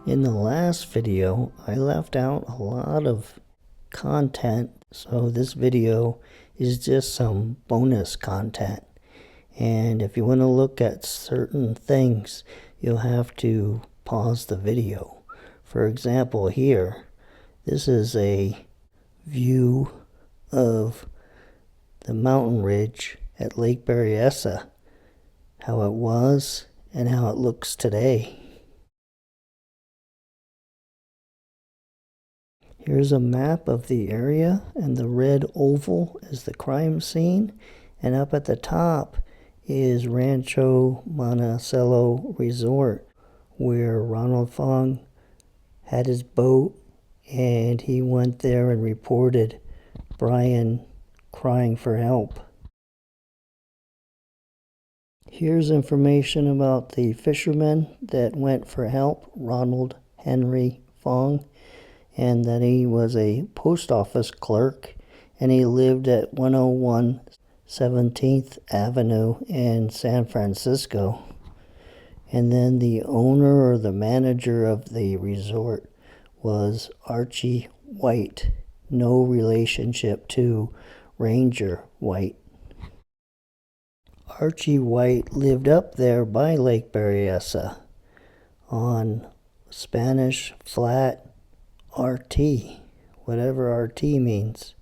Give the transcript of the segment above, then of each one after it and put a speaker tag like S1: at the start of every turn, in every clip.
S1: In the last video, I left out a lot of content, so this video is just some bonus content. And if you want to look at certain things, you'll have to pause the video. For example, here, this is a view of the mountain ridge at Lake Berryessa, how it was and how it looks today. Here's a map of the area, and the red oval is the crime scene, and up at the top is Rancho Monticello Resort, where Ronald Fong had his boat, and he went there and reported Brian crying for help. Here's information about the fisherman that went for help, Ronald Henry Fong, and that he was a post office clerk, and he lived at 101 17th Avenue in San Francisco. And then the owner or the manager of the resort was Archie White, no relationship to Ranger White. Archie White lived up there by Lake Berryessa on Spanish Flat RT, whatever RT means.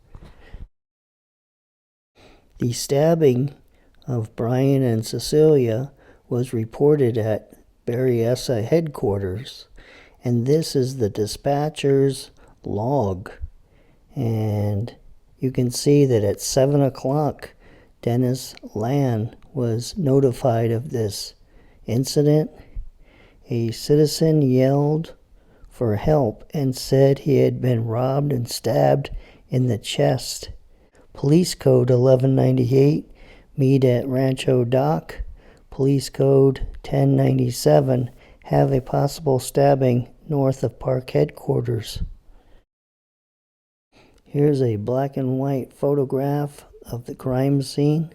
S1: The stabbing of Brian and Cecilia was reported at Berryessa headquarters, and this is the dispatcher's log. And you can see that at 7 o'clock, Dennis Land was notified of this incident. A citizen yelled for help and said he had been robbed and stabbed in the chest. Police Code 1198, meet at Rancho Dock. Police Code 1097, have a possible stabbing north of Park headquarters. Here's a black and white photograph of the crime scene,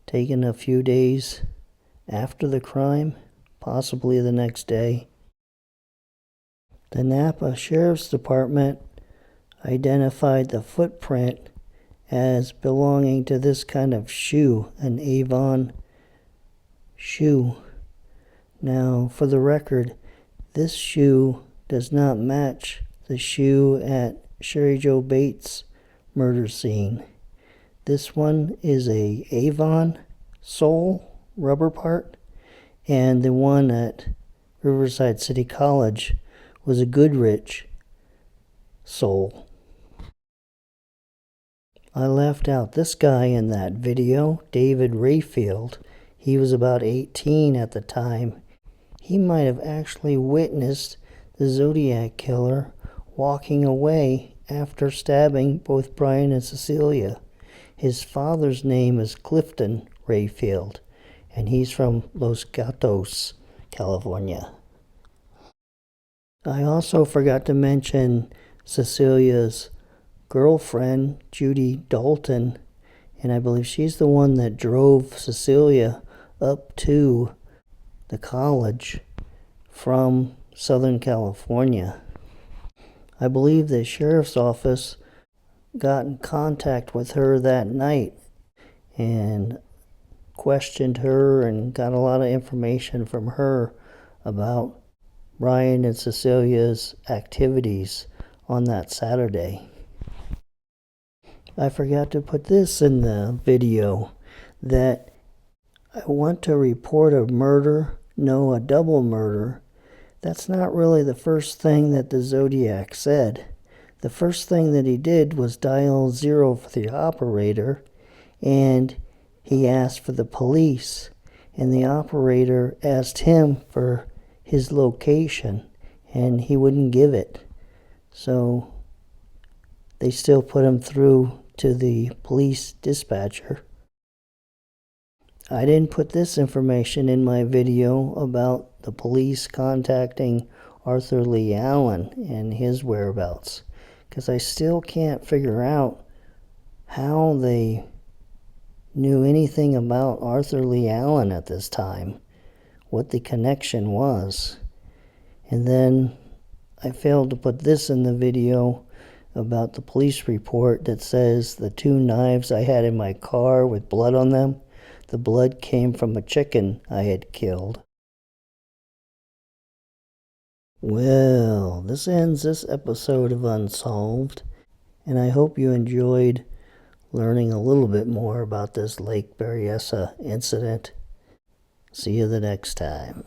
S1: taken a few days after the crime, possibly the next day. The Napa Sheriff's Department identified the footprint as belonging to this kind of shoe, an Avon shoe. Now, for the record, this shoe does not match the shoe at Sherry Joe Bates' murder scene. This one is a Avon sole rubber part, and the one at Riverside City College was a Goodrich sole. I left out this guy in that video, David Rayfield. He was about 18 at the time. He might have actually witnessed the Zodiac killer walking away after stabbing both Brian and Cecilia. His father's name is Clifton Rayfield, and he's from Los Gatos, California. I also forgot to mention Cecilia's girlfriend, Judy Dalton, and I believe she's the one that drove Cecilia up to the college from Southern California. I believe the sheriff's office got in contact with her that night and questioned her and got a lot of information from her about Brian and Cecilia's activities on that Saturday. I forgot to put this in the video, that I want to report a murder, no, a double murder. That's not really the first thing that the Zodiac said. The first thing that he did was dial 0 for the operator, and he asked for the police, and the operator asked him for his location, and he wouldn't give it. So they still put him through to the police dispatcher. I didn't put this information in my video about the police contacting Arthur Lee Allen and his whereabouts, because I still can't figure out how they knew anything about Arthur Lee Allen at this time, what the connection was. And then I failed to put this in the video about the police report that says the 2 knives I had in my car with blood on them, the blood came from a chicken I had killed. Well, this ends this episode of Unsolved, and I hope you enjoyed learning a little bit more about this Lake Berryessa incident. See you the next time.